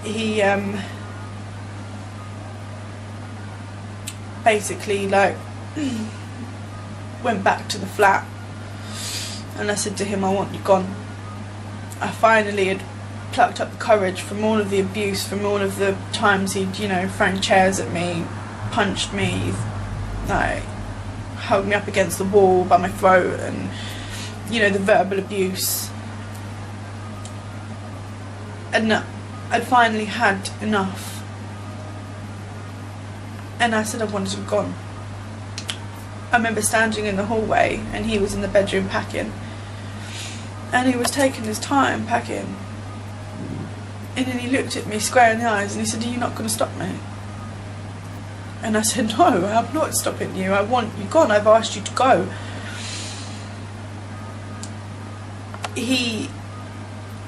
he basically like went back to the flat, and I said to him, I want you gone. I finally had plucked up the courage from all of the abuse, from all of the times he'd, you know, thrown chairs at me, punched me, like held me up against the wall by my throat, and, you know, the verbal abuse. And I'd finally had enough, and I said I wanted him gone. I remember standing in the hallway and he was in the bedroom packing, and he was taking his time packing, and then he looked at me square in the eyes and he said, are you not going to stop me? And I said, no, I'm not stopping you, I want you gone, I've asked you to go. He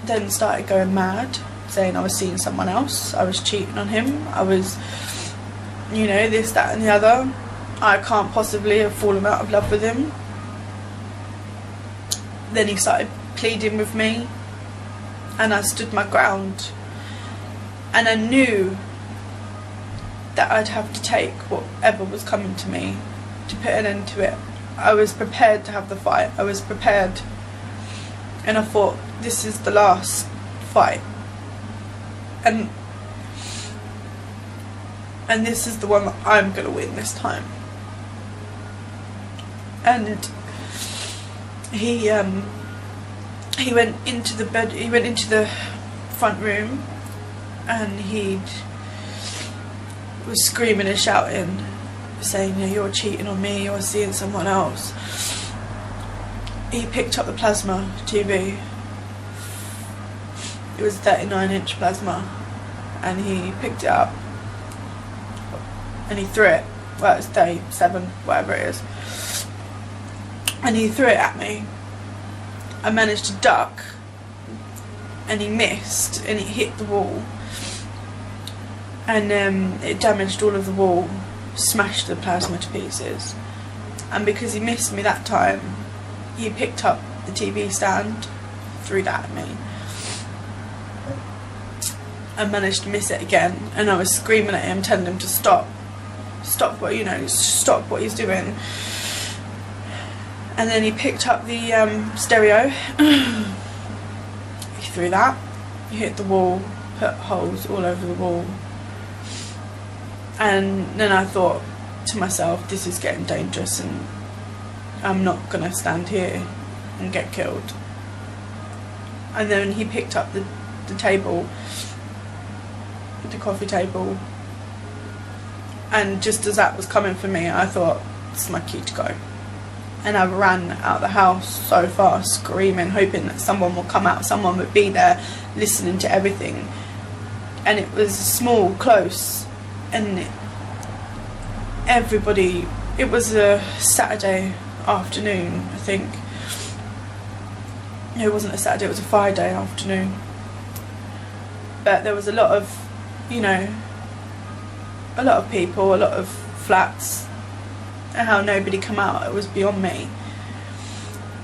then started going mad, saying I was seeing someone else, I was cheating on him, I was, you know, this, that and the other. I can't possibly have fallen out of love with him. Then he started pleading with me, and I stood my ground, and I knew that I'd have to take whatever was coming to me to put an end to it. I was prepared to have the fight, I was prepared, and I thought, this is the last fight, and this is the one that I'm going to win this time. And he went into the bed, he went into the front room, and he was screaming and shouting, saying, you're cheating on me, you're seeing someone else. He picked up the plasma TV. It was a 39-inch plasma, and he picked it up and he threw it. Well, it's 37, whatever it is. And he threw it at me. I managed to duck, and he missed, and it hit the wall, and it damaged all of the wall, smashed the plasma to pieces. And because he missed me that time, he picked up the TV stand, threw that at me. I managed to miss it again, and I was screaming at him, telling him to stop what, you know, stop what he's doing. And then he picked up the stereo, he threw that, he hit the wall, put holes all over the wall. And then I thought to myself, this is getting dangerous, and I'm not going to stand here and get killed. And then he picked up the table, the coffee table, and just as that was coming for me, I thought, this is my cue to go. And I ran out of the house so fast, screaming, hoping that someone would come out, someone would be there, listening to everything. And it was small, close, and everybody, it was a Saturday afternoon, I think. No, it wasn't a Saturday, it was a Friday afternoon. But there was a lot of, you know, a lot of people, a lot of flats, and how nobody come out, it was beyond me.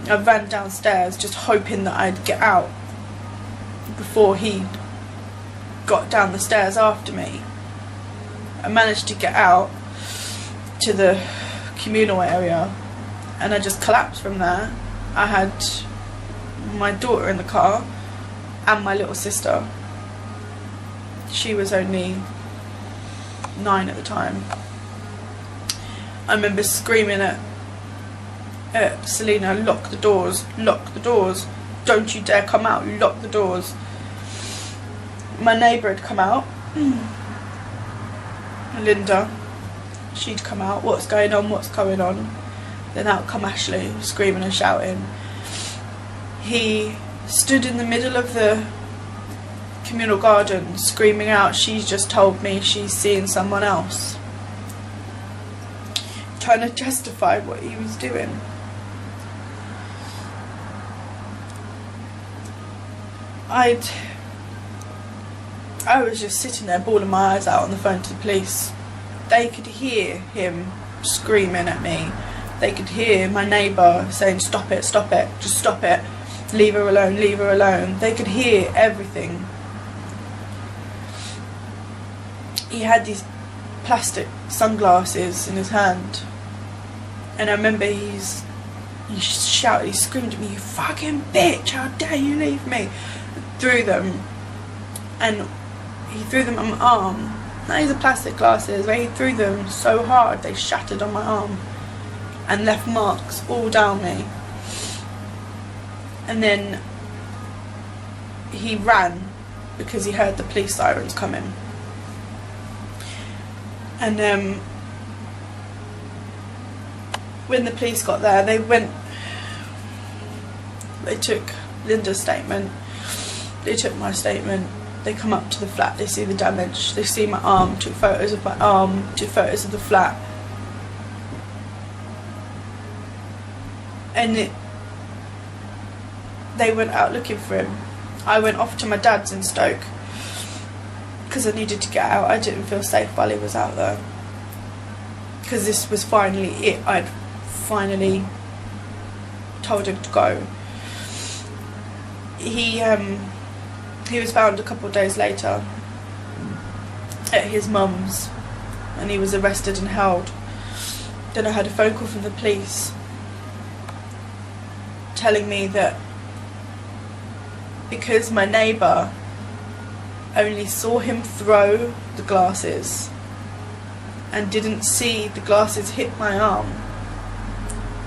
I ran downstairs just hoping that I'd get out before he got down the stairs after me. I managed to get out to the communal area, and I just collapsed from there. I had my daughter in the car and my little sister. She was only 9 at the time. I remember screaming at Selena, lock the doors, don't you dare come out, lock the doors. My neighbour had come out, Linda, she'd come out, what's going on? Then out come Ashley, screaming and shouting. He stood in the middle of the communal garden screaming out, she's just told me she's seeing someone else, trying to justify what he was doing. I was just sitting there bawling my eyes out on the phone to the police. They could hear him screaming at me. They could hear my neighbour saying, stop it, just stop it, leave her alone. They could hear everything. he had these plastic sunglasses in his hand, and I remember he shouted, he screamed at me, "You fucking bitch, how dare you leave me," threw them, and he threw them on my arm. Now these are plastic glasses, but he threw them so hard they shattered on my arm and left marks all down me. And then he ran because he heard the police sirens coming. And when the police got there, they took Linda's statement, they took my statement, they come up to the flat, they see the damage, they see my arm, took photos of my arm, took photos of the flat. And they went out looking for him. I went off to my dad's in Stoke because I needed to get out. I didn't feel safe while he was out there, because this was finally it. I'd finally told him to go. He was found a couple of days later at his mum's, and he was arrested and held. Then I had a phone call from the police telling me that because my neighbour only saw him throw the glasses and didn't see the glasses hit my arm,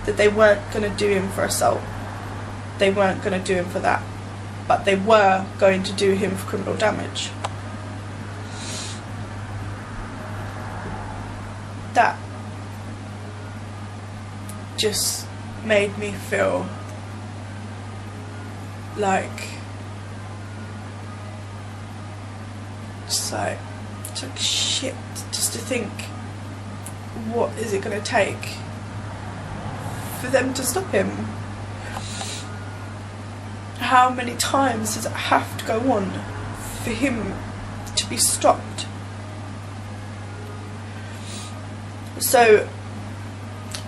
that they weren't going to do him for assault. They weren't going to do him for that, but they were going to do him for criminal damage. That just made me feel like it's like shit, just to think, what is it going to take for them to stop him? How many times does it have to go on for him to be stopped? So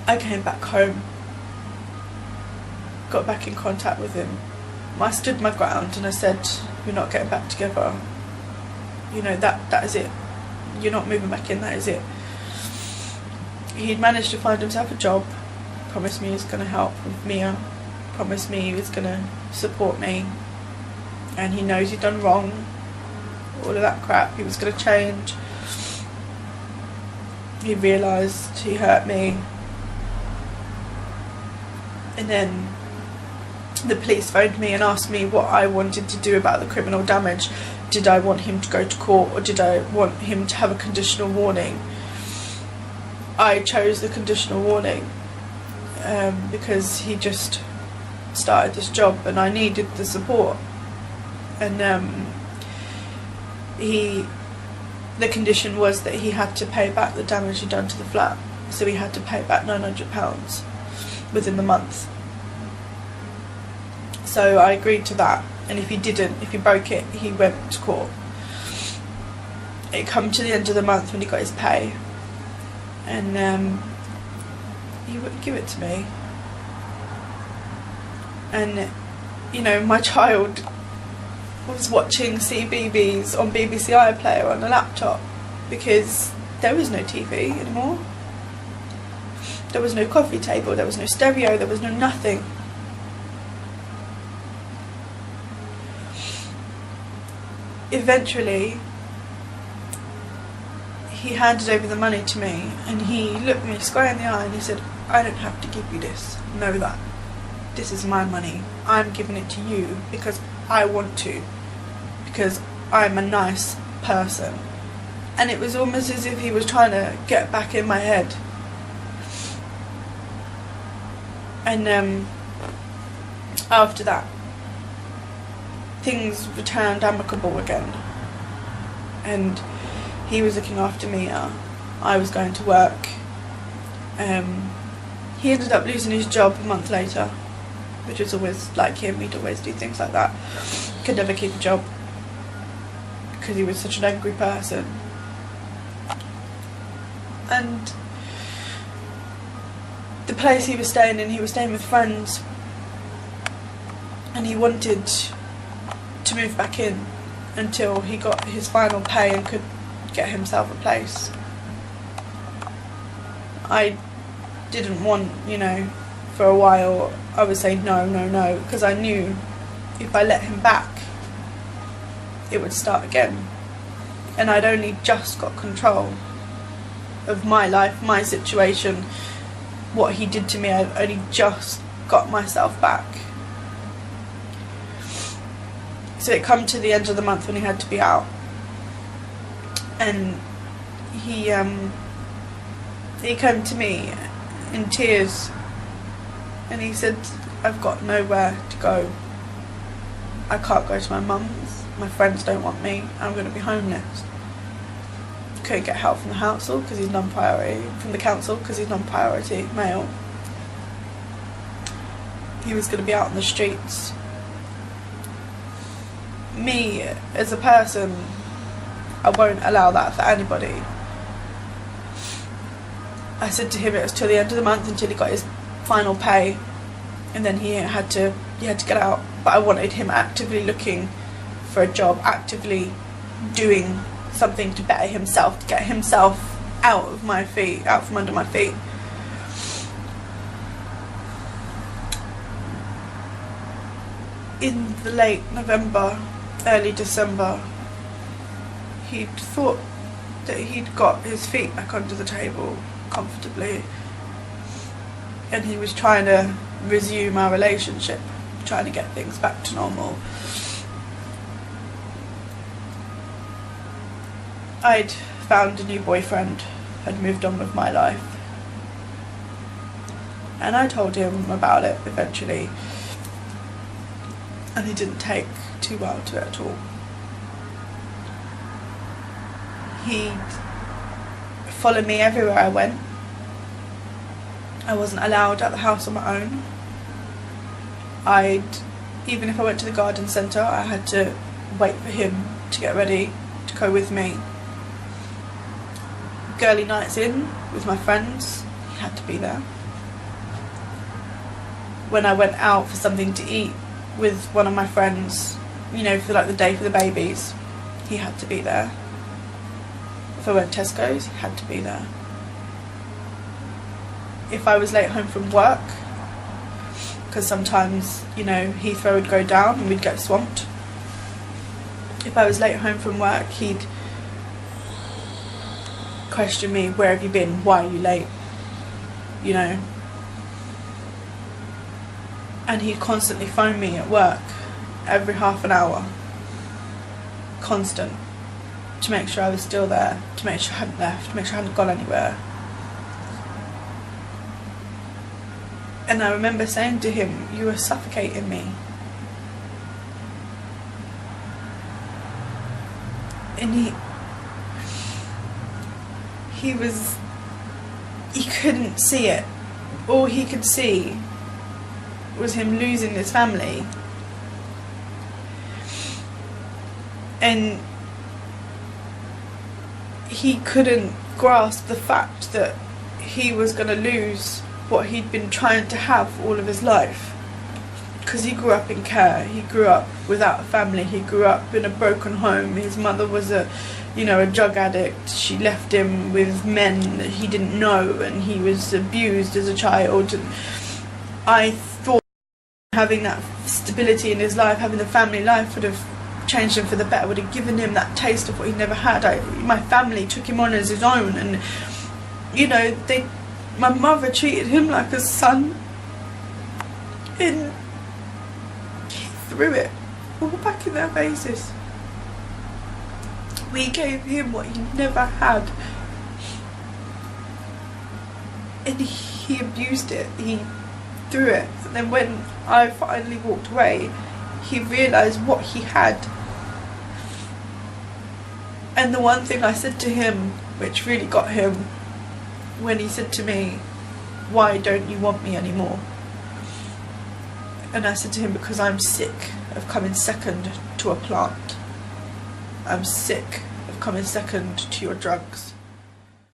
I came back home, got back in contact with him. I stood my ground and I said, "We're not getting back together. You know, that is it. You're not moving back in, that is it." He'd managed to find himself a job, promised me he was going to help with Mia, promised me he was going to support me, and he knows he'd done wrong, all of that crap. He was going to change. He realised he hurt me, and then the police phoned me and asked me what I wanted to do about the criminal damage. Did I want him to go to court, or did I want him to have a conditional warning? I chose the conditional warning because he just started this job and I needed the support. And the condition was that he had to pay back the damage he'd done to the flat. So he had to pay back £900 within the month. So I agreed to that, and if he didn't, if he broke it, he went to court. It come to the end of the month when he got his pay, and he wouldn't give it to me. And you know, my child was watching CBeebies on BBC iPlayer on a laptop because there was no TV anymore. There was no coffee table, there was no stereo, there was no nothing. Eventually, he handed over the money to me, and he looked me square in the eye and he said, "I don't have to give you this. Know that. This is my money. I'm giving it to you because I want to. Because I'm a nice person." And it was almost as if he was trying to get back in my head. And after that, things returned amicable again, and he was looking after Mia. I was going to work. He ended up losing his job a month later, which was always like him. He'd always do things like that. Could never keep a job because he was such an angry person. And the place he was staying in, he was staying with friends, and he wanted to move back in until he got his final pay and could get himself a place. I didn't want, you know, for a while I would say no, no, no, because I knew if I let him back it would start again, and I'd only just got control of my life, my situation. What he did to me, I'd only just got myself back. So it come to the end of the month when he had to be out, and he came to me in tears and he said, I've got nowhere to go. I can't go to my mum's, my friends don't want me, I'm going to be homeless. Couldn't get help from the council because he's non-priority, male. He was going to be out on the streets. Me, as a person, I won't allow that for anybody. I said to him it was till the end of the month until he got his final pay, and then he had to get out. But I wanted him actively looking for a job, actively doing something to better himself, to get himself out from under my feet. In the late November, early December, he'd thought that he'd got his feet back under the table comfortably, and he was trying to resume our relationship, trying to get things back to normal. I'd found a new boyfriend, had moved on with my life, and I told him about it eventually, and he didn't take too well to it at all. He'd follow me everywhere I went. I wasn't allowed at the house on my own. Even if I went to the garden centre, I had to wait for him to get ready to go with me. Girly nights in with my friends, he had to be there. When I went out for something to eat with one of my friends, you know, for like the day for the babies, he had to be there. If I went to Tesco's, he had to be there. If I was late home from work, because sometimes, you know, Heathrow would go down and we'd get swamped. If I was late home from work, he'd question me, where have you been, why are you late, you know. And he'd constantly phone me at work every half an hour, constant, to make sure I was still there, to make sure I hadn't left, to make sure I hadn't gone anywhere. And I remember saying to him, you are suffocating me. And he couldn't see it. All he could see was him losing his family. And he couldn't grasp the fact that he was going to lose what he'd been trying to have all of his life, because he grew up in care, he grew up without a family, he grew up in a broken home. His mother was a drug addict. She left him with men that he didn't know, and he was abused as a child. And I thought having that stability in his life, having the family life, would have changed him for the better, would have given him that taste of what he never had. My family took him on as his own, and you know, my mother treated him like a son, and he threw it all back in their faces. We gave him what he never had, and he abused it, he threw it. And then when I finally walked away, he realised what he had. And the one thing I said to him, which really got him, when he said to me, why don't you want me anymore? And I said to him, because I'm sick of coming second to a plant. I'm sick of coming second to your drugs.